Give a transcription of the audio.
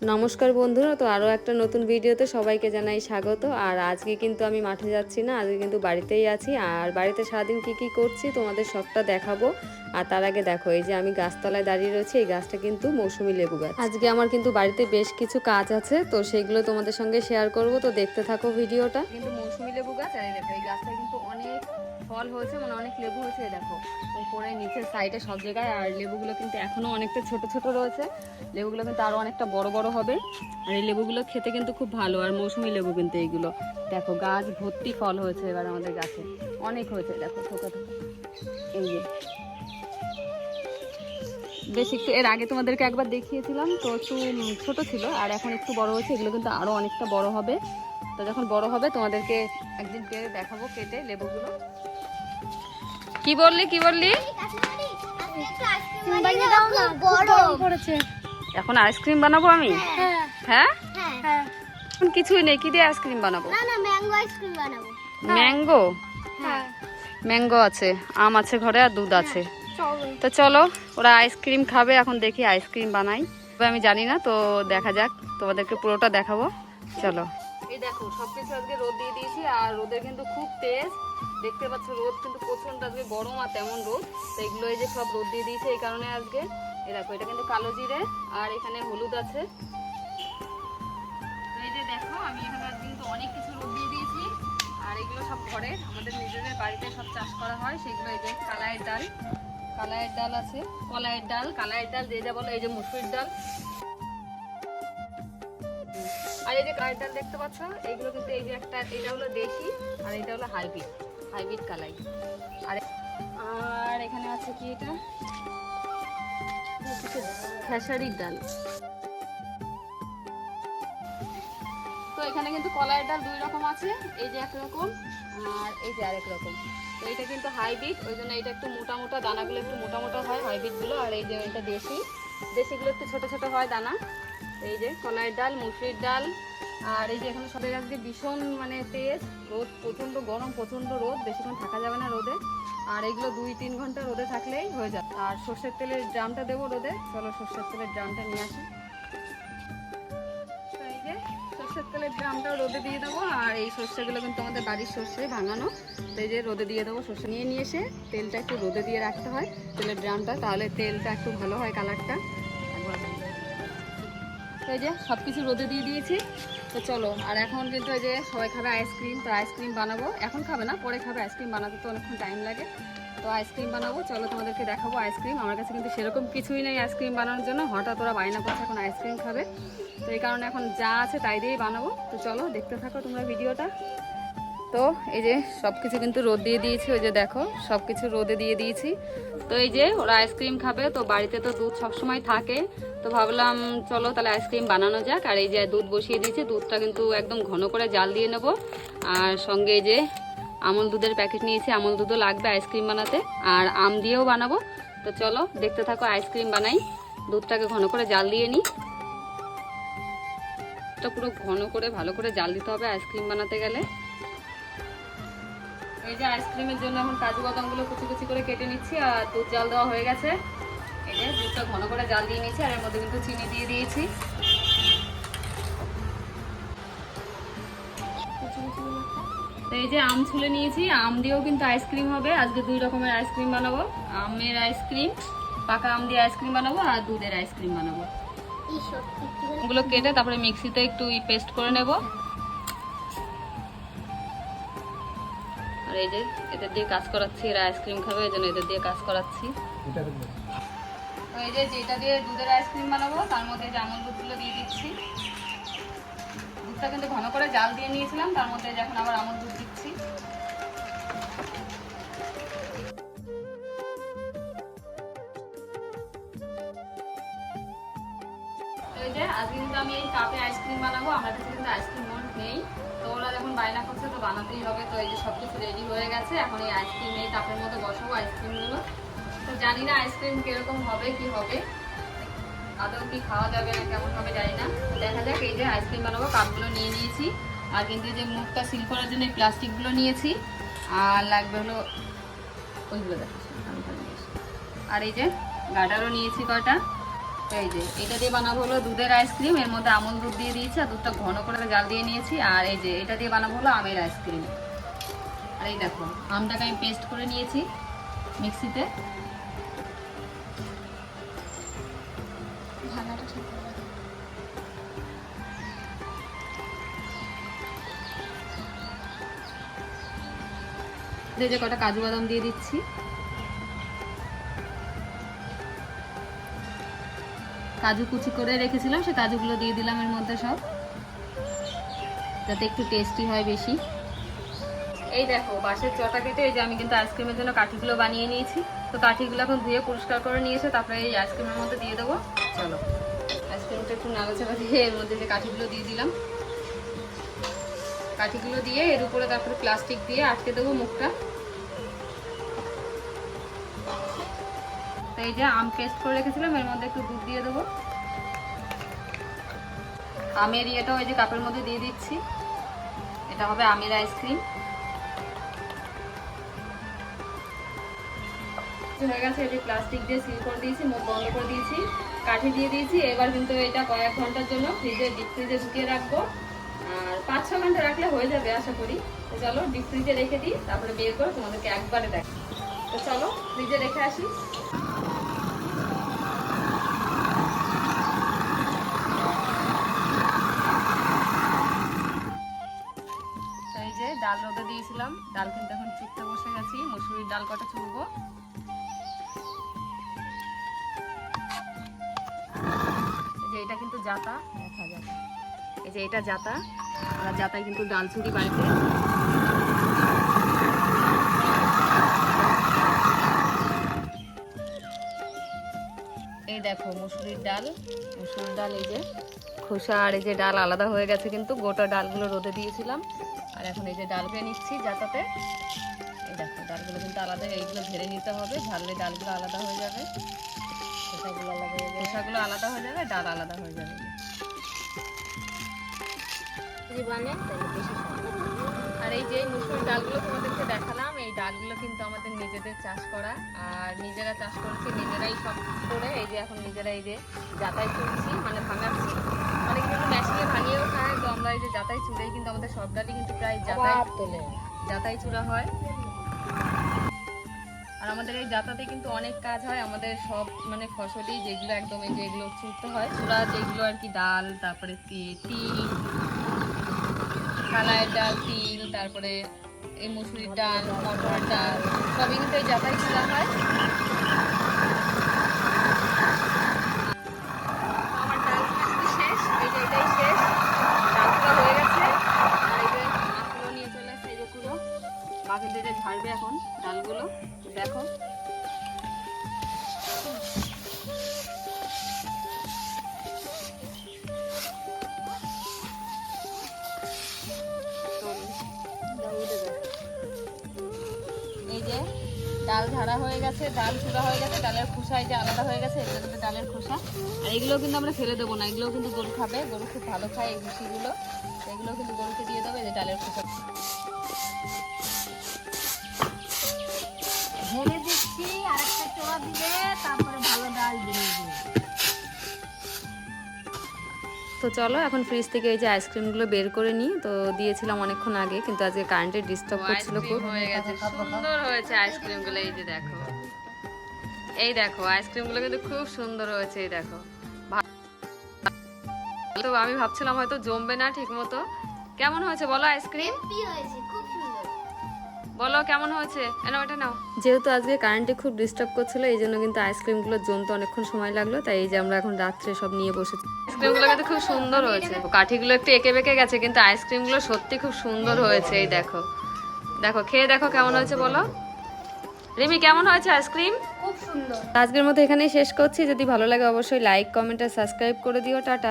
নমস্কার বন্ধুরা, তো আরও একটা নতুন ভিডিওতে সবাইকে জানাই স্বাগত। আর আজকে কিন্তু আমি মাঠে যাচ্ছি না, আজকে কিন্তু বাড়িতেই আছি। আর বাড়িতে সারাদিন কি করছি তোমাদের সবটা দেখাবো। আর তার আগে দেখো, এই যে আমি গাছতলায় দাঁড়িয়ে রয়েছি, এই গাছটা কিন্তু মৌসুমী লেবু গাছ। আজকে আমার কিন্তু বাড়িতে বেশ কিছু কাজ আছে, তো সেগুলো তোমাদের সঙ্গে শেয়ার করব, তো দেখতে থাকো ভিডিওটা। কিন্তু মৌসুমী লেবু গাছ, আর এই দেখো এই গাছটা কিন্তু অনেক ফল হয়েছে, মানে অনেক লেবু হয়েছে। দেখো উপরে নিচের সাইডে সব জায়গায়। আর লেবুগুলো কিন্তু এখনো অনেকটা ছোট ছোট রয়েছে, লেবুগুলো কিন্তু আরো অনেকটা বড় বড় হবে। আর এই লেবুগুলো খেতে কিন্তু খুব ভালো, আর মৌসুমী লেবু কিন্তু এইগুলো। দেখো গাছ ভর্তি ফল হয়েছে এবার আমাদের গাছে, অনেক হয়েছে। দেখো থোকা থোকা, এই যে বেশ একটু এর আগে তোমাদেরকে একবার দেখিয়েছিলাম, তো একটু ছোট ছিল, আর এখন একটু বড় হয়েছে। এগুলো কিন্তু আরো অনেকটা বড় হবে। তো যখন বড় হবে তোমাদেরকে একদিন পেরে দেখাবো কেটে লেবুগুলো। কি বললি এখন আইসক্রিম বানাবো আমি? হ্যাঁ, এখন কিছুই নেই, কি দিয়ে আইসক্রিম বানাবো? ম্যাঙ্গো? ম্যাঙ্গো আছে, আম আছে ঘরে, আর দুধ আছে। তো চলো, ওরা আইসক্রিম খাবে, এখন দেখি আইসক্রিম বানাই। আমি জানি না, তো দেখা যাক, তোমাদেরকে পুরোটা দেখাবো। চলো। এই দেখো সবকিছু আজকে রোদ দিয়ে দিয়েছি, আর রোদের কিন্তু খুব তেজ, দেখতে পাচ্ছ রোদ কিন্তু প্রচন্ড, আজকে গরম আর তেমন রোদ। তো এগুলো এই যে সব রোদ দিয়ে দিয়েছে এই কারণে আজকে। এই দেখো এটা কিন্তু কালো জিরে, আর এখানে হলুদ আছে। এই যে দেখো আমি এখানে কিন্তু অনেক কিছু রোদ দিয়ে দিয়েছি, আর এগুলো সব ঘরে আমাদের নিজেদের বাড়িতে সব চাষ করা হয় সেগুলো। এই যে কালাইয়ের ডাল আছে, কলাইয়ের ডাল, কালাইয়ের ডাল যে যা বলো, এই যে মুসুরির ডাল, আর এই যে কালাইয়ের ডাল দেখতে পাচ্ছ, এইগুলো কিন্তু এই যে একটা, এটা হলো দেশি, আর এটা হলো হাইব্রিড কালাই। আর এখানে আছে কি, এটা খেসারির ডাল। তো এখানে কিন্তু কলাইয়ের ডাল দুই রকম আছে, এই যে একরকম আর এই যে আরেক রকম। তো এটা কিন্তু হাইব্রিড, ওই জন্য এটা একটু মোটা মোটা, দানাগুলো একটু মোটা মোটা হয় হাইব্রিডগুলো। আর এই যে এটা দেশিগুলো একটু ছোট ছোট হয় দানা। এই যে কলাইয়ের ডাল, মুসুরির ডাল, আর এই যে এখানে সবাই আজকে ভীষণ মানে তেজ রোদ, প্রচণ্ড গরম, প্রচণ্ড রোদ, বেশিক্ষণ থাকা যাবে না রোদে। আর এগুলো 2-3 ঘন্টা রোদে থাকলেই হয়ে যাবে। আর সর্ষের তেলের ড্রামটা দেবো রোদে, চলো সর্ষের তেলের ড্রামটা নিয়ে আসি। সর্ষের তেলের ড্রামটাও রোদে দিয়ে দেবো, আর এই সর্ষেগুলো কিন্তু আমাদের বাড়ির সর্ষে ভাঙানো, তো এই যে রোদে দিয়ে দেবো। সর্ষে নিয়ে এসে তেলটা একটু রোদে দিয়ে রাখতে হয়, তেলের ড্রামটা, তাহলে তেলটা একটু ভালো হয় কালারটা। তো এই যে সব কিছু রোদে দিয়ে দিয়েছি। তো চলো, আর এখন কিন্তু এই যে সবাই খাবে আইসক্রিম, তো আইসক্রিম বানাবো। এখন খাবে না, পরে খাবে। আইসক্রিম বানাতে তো অনেকক্ষণ টাইম লাগে, তো আইসক্রিম বানাবো। চলো তোমাদেরকে দেখাবো আইসক্রিম। আমার কাছে কিন্তু সেরকম কিছুই নেই আইসক্রিম বানানোর জন্য, হঠাৎ ওরা বায়না করছে এখন আইসক্রিম খাবে, তো এই কারণে এখন যা আছে তাই দিয়েই বানাবো। তো চলো দেখতে থাকো তোমরা ভিডিওটা। তো এই যে সব কিছু কিন্তু রোদ দিয়ে দিয়েছি, ওই যে দেখো সব কিছু রোদে দিয়ে দিয়েছি। তো এই যে ওরা আইসক্রিম খাবে, তো বাড়িতে তো দুধ সবসময় থাকে, তো ভাবলাম চলো তাহলে আইসক্রিম বানানো যাক। আর এই যে দুধ বসিয়ে দিয়েছি, দুধটা কিন্তু একদম ঘন করে জাল দিয়ে নেব। আর সঙ্গে এই যে আমল দুধের প্যাকেট নিয়েছি, আমল দুধও লাগবে আইসক্রিম বানাতে, আর আম দিয়েও বানাবো। তো চলো দেখতে থাকো আইসক্রিম বানাই। দুধটাকে ঘন করে জাল দিয়ে নিই, তো পুরো ঘন করে ভালো করে জাল দিতে হবে আইসক্রিম বানাতে গেলে। এই যে আইসক্রিমের জন্য এখন কাজু বাদামগুলো কুচি কুচি করে কেটে নিচ্ছি, আর দুধ জাল দেওয়া হয়ে গেছে। এই যে দুধটা ঘন করে জাল দিয়ে নিয়েছি, আর এর মধ্যে কিন্তু চিনি দিয়ে দিয়েছি। এই যে আম ছুলে নিয়েছি, আম দিয়েও কিন্তু আইসক্রিম হবে। আজকে 2 রকমের আইসক্রিম বানাবো, আমের আইসক্রিম, পাকা আম দিয়ে আইসক্রিম বানাবো, আর দুধের আইসক্রিম বানাবো। এগুলো কেটে তারপরে মিক্সিতে একটু পেস্ট করে নেব। আর এই যে এদের দিয়ে কাজ করাচ্ছি, এরা আইসক্রিম খাবে, এই জন্য এদের দিয়ে কাজ করাচ্ছি। তো এই যে যেটা দিয়ে দুধের আইসক্রিম বানাবো, তার মধ্যে যে আমল দুধগুলো দিয়ে দিচ্ছি। দুধটা কিন্তু ঘন করে জাল দিয়ে নিয়েছিলাম, তার মধ্যে এখন আবার আমল দুধ দিচ্ছি। এই যে আজকে কিন্তু আমি এই কাপে আইসক্রিম বানাবো, আমার কাছে কিন্তু আইসক্রিম মোল্ড নেই, তো ওরা যখন বায়না করছে তো বানাতেই হবে। তো এই যে সবকিছু রেডি হয়ে গেছে, এখন এই আইসক্রিম এই কাপের মধ্যে বসাবো আইসক্রিমগুলো। তো জানি না আইসক্রিম কিরকম হবে, কি হবে, আদৌ কি খাওয়া যাবে না কেমন হবে জানি না, দেখা যাক। এই যে আইসক্রিম বানাবো, কাপগুলো নিয়ে নিয়েছি, আর কিন্তু এই যে মুখটা সিল করার জন্য এই প্লাস্টিকগুলো নিয়েছি, আর লাগবে হলো ওইগুলো দেখো, আর এই যে গার্ডারও নিয়েছি কয়টা। এই যে এটা দিয়ে বানাবো হলো দুধের আইসক্রিম, এর মধ্যে আমল দুধ দিয়ে দিয়েছি আর দুধটা ঘন করে জাল দিয়ে নিয়েছি। আর এই যে এটা দিয়ে বানাবো হলো আমের আইসক্রিম। আর এই দেখো আমটাকে আমি পেস্ট করে নিয়েছি মিক্সিতে। এই যে কটা কাজু বাদাম দিয়ে দিচ্ছি। কাজু কুচি করে রেখেছিলাম, সে কাজুগুলো দিয়ে দিলাম এর মধ্যে সব, যাতে একটু টেস্টি হয় বেশি। এই দেখো বাঁশের চটা কেটে এই যে আমি কিন্তু আইসক্রিমের জন্য কাঠিগুলো বানিয়ে নিয়েছি। তো কাঠিগুলো এখন ধুয়ে পরিষ্কার করে নিয়েছে, তারপরে এই আইসক্রিমের মধ্যে দিয়ে দেবো। চলো আইসক্রিমটা একটু নাড়াচাড়া দিয়ে এর মধ্যে যে কাঠিগুলো দিয়ে দিলাম। কাঠিগুলো দিয়ে এর উপরে তারপরে প্লাস্টিক দিয়ে আটকে দেবো মুখটা। তো এই যে আম পেস্ট করে রেখেছিলাম, এর মধ্যে একটু দুধ দিয়ে দেবো। আমের ইয়েটাও এই যে কাপের মধ্যে দিয়ে দিচ্ছি। এটা হবে আমের আইসক্রিম। হয়ে গেছে, এই যে প্লাস্টিক দিয়ে সিল করে দিয়েছি, মুখ বন্ধ করে দিয়েছি, কাঠি দিয়ে দিয়েছি। এবার কিন্তু এটা কয়েক ঘন্টার জন্য ডিপ ফ্রিজে ঢুকিয়ে রাখবো। আর 5-6 ঘন্টা রাখলে হয়ে যাবে আশা করি। তো চলো ডিপ ফ্রিজে রেখে দিই, তারপরে বের করে তোমাদেরকে একবারে দেখ। তো চলো ফ্রিজে রেখে আসি। এই যে ডাল রোদে দিয়েছিলাম, ডাল কিন্তু এখন চুপতে বসে গেছি। মসুরির ডাল কটা চুলবো। এই যে এটা কিন্তু জাতা দেখা যাবে, এই যে এটা জাতা, আর জাতায় কিন্তু ডাল চুরি বাড়িতে। এই দেখো মসুরির ডাল, মসুরির ডাল এই যে খোসা আর এই যে ডাল আলাদা হয়ে গেছে, কিন্তু গোটা ডালগুলো রোদে দিয়েছিলাম। আর এখন এই যে ডালকে নিচ্ছি জাতাতে। এই দেখো ডালগুলো কিন্তু আলাদা, এইগুলো ঝেড়ে নিতে হবে, ঝাড়লে ডালগুলো আলাদা হয়ে যাবে, খোসাগুলো আলাদা হয়ে যাবে, খোসাগুলো আলাদা হয়ে যাবে, ডাল আলাদা হয়ে যাবে। আর এই যে মুসুর ডালগুলো তোমাদেরকে দেখালাম, এই ডালগুলো কিন্তু আমাদের নিজেদের চাষ করা, আর নিজেরা চাষ করেছি, নিজেরাই সব করে এই যে এখন নিজেরা এই যে জাতায় চুলছি, মানে ভাঙাচ্ছি। অনেক কিন্তু মেশিনে ভাঙিয়েও খায়, তো আমরা এই যে জাতায় চুলেই কিন্তু আমাদের সব ডালই কিন্তু প্রায় জাতায় চুলা হয়। আর আমাদের এই জাতাতে কিন্তু অনেক কাজ হয়, আমাদের সব মানে ফসলই যেগুলো একদম এই যেগুলো চুলতে হয়, চুলা যেগুলো আর কি, ডাল, তারপরে তিল, কালাইয়ের ডাল, তিল, তারপরে এই মুসুরির ডাল, মটরের ডাল, সবই কিন্তু এই জাতায় চুলা হয়। আমার ডাল শেষ, এই যে এটাই শেষ, ডালগুলো হয়ে গেছে। আর এই যে মাছগুলো নিয়ে চলে আসছে, এই যে পুরো বাকি দিয়ে ঝাড়বে এখন ডালগুলো, দেখো। এই যে ডাল ঝাড়া হয়ে গেছে, ডাল চূড়া হয়ে গেছে, ডালের খোসা এই যে আলাদা হয়ে গেছে, এগুলো কিন্তু ডালের খোসা। আর এগুলো কিন্তু আমরা ফেলে দেবো না, এগুলো কিন্তু গরু খাবে, গরু খুব ভালো খায় এই ভুসিগুলো, এগুলো কিন্তু গরুকে দিয়ে দেবে। এই যে ডালের খোসা ঢেলে দিচ্ছি, আরেকটা চোড়া দিলে তারপরে ভালো ডাল দিয়ে দিবে। তো চলো এখন ফ্রিজ থেকে এই যে আইসক্রিমগুলো বের করে নিই। তো দিয়েছিলাম অনেকক্ষণ আগে, কিন্তু আজকে কারেন্টের ডিস্টার্ব করছিল খুব। হয়ে গেছে, সুন্দর হয়েছে আইসক্রিমগুলো, এই যে দেখো, এই দেখো আইসক্রিমগুলো কিন্তু খুব সুন্দর হয়েছে। এই দেখো, তো আমি ভাবছিলাম হয়তো জমবে না ঠিক মতো। কেমন হয়েছে বলো আইসক্রিম? বলো কেমন হয়েছে? এনাও এটা নাও। যেহেতু আজকে কারেন্টে খুব ডিস্টার্ব করছিল, এই জন্য কিন্তু আইসক্রিমগুলো জমতে অনেকক্ষণ সময় লাগলো, তাই এই যে আমরা এখন রাত্রে সব নিয়ে বসেছি। আইসক্রিমগুলো কিন্তু খুব সুন্দর হয়েছে, কাঠিগুলো একটু এঁকে বেঁকে গেছে, কিন্তু আইসক্রিমগুলো সত্যি খুব সুন্দর হয়েছে। এই দেখো, দেখো খেয়ে দেখো কেমন হয়েছে বলো। রিমি কেমন হয়েছে আইসক্রিম? খুব সুন্দর। আজকের মতো এখানেই শেষ করছি। যদি ভালো লাগে অবশ্যই লাইক, কমেন্ট আর সাবস্ক্রাইব করে দিও। টাটা।